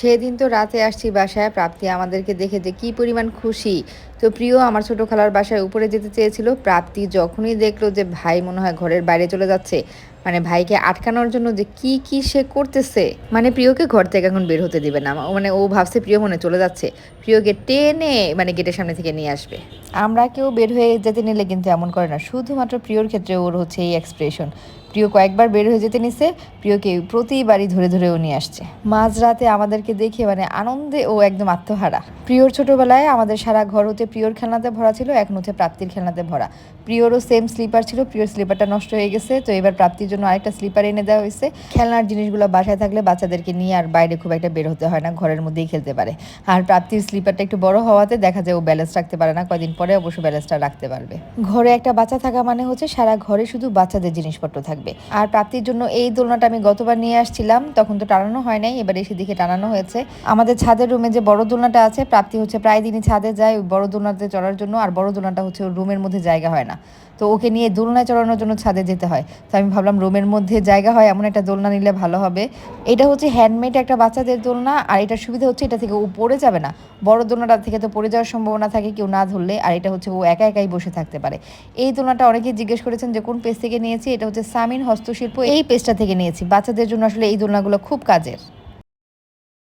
সেদিন তো রাতে আসছি বাসায়, প্রাপ্তি আমাদেরকে দেখে যে কি পরিমাণ খুশি। তো প্রিয় আমার ছোট খালার বাসায় উপরে যেতে চেয়েছিল। প্রাপ্তি যখনই দেখলো যে ভাই মনে হয় ঘরের বাইরে চলে যাচ্ছে, মানে ভাইকে আটকানোর জন্য যে কি সে করতেছে, মানে প্রিয়কে ঘর থেকে এখন বের হতে দিবে না। মানে ও ভাবছে প্রিয় মনে চলে যাচ্ছে, প্রিয়কে টেনে মানে গেটের সামনে থেকে নিয়ে আসবে। আমরা কেউ বের হয়ে যেতে নিলে কিন্তু এমন করে না, শুধুমাত্র প্রিয়র ক্ষেত্রে ওর হচ্ছে এই এক্সপ্রেশন। প্রিয় কয়েকবার বের হয়ে যেতে নিছে, প্রিয়কে প্রতিবারই ধরে ধরে ও নিয়ে আসছে। মাঝরাতে আমাদেরকে দেখে মানে আনন্দে ও একদম আত্মহারা। প্রিয়র ছোটবেলায় আমাদের সারা ঘর হতে প্রিয়র খেলনাতে ভরা ছিল, এখন হচ্ছে প্রাপ্তির খেলনাতে ভরা। প্রিয়রও সেম স্লিপার ছিল, প্রিয়র স্লিপারটা নষ্ট হয়ে গেছে, তো এবার প্রাপ্তির জন্য আরেকটা স্লিপার এনে দেওয়া হয়েছে। খেলনার জিনিসগুলো বাসায় থাকলে বাচ্চাদেরকে নিয়ে আর বাইরে খুব একটা বের হতে হয় না, ঘরের মধ্যেই খেলতে পারে। আর প্রাপ্তির স্লিপারটা একটু বড় হওয়াতে দেখা যায় ও ব্যালেন্স রাখতে পারে না, কয়দিন পরে অবশ্য ব্যালেন্সটা রাখতে পারবে। ঘরে একটা বাচ্চা থাকা মানে হচ্ছে সারা ঘরে শুধু বাচ্চাদের জিনিসপত্র থাকবে। আর প্রাপ্তির জন্য এই দোলনাটা আমি গতবার নিয়ে আসছিলাম, তখন তো টানানো হয় নাই, এবার এসে দিকে টানানো হয়েছে। আমাদের ছাদের রুমে যে বড় দোলনাটা আছে, প্রাপ্তি হচ্ছে প্রায় দিনই ছাদে যায় ওই বড় দোলনাতে চড়ার জন্য। আর বড় দোলনাটা হচ্ছে ওর রুমের মধ্যে জায়গা হয় না, তো ওকে নিয়ে দোলনায় চড়ানোর জন্য ছাদে যেতে হয়। তো আমি ভাবলাম রুমের মধ্যে জায়গা হয় এমন একটা দোলনা নিলে ভালো হবে। এটা হচ্ছে হ্যান্ডমেড একটা বাচ্চাদের দোলনা, আর এটার সুবিধা হচ্ছে এটা থেকে ও পড়ে যাবে না। বড় দোলনাটা থেকে তো পড়ে যাওয়ার সম্ভাবনা থাকে কেউ না ধরলে, আর এটা হচ্ছে ও একা একাই বসে থাকতে পারে। এই দোলনাটা অনেকেই জিজ্ঞেস করেছেন যে কোন পেজ থেকে নিয়েছি, এটা হচ্ছে সামিন হস্তশিল্প, এই পেজটা থেকে নিয়েছি। বাচ্চাদের জন্য আসলে এই দোলনাগুলো খুব কাজের।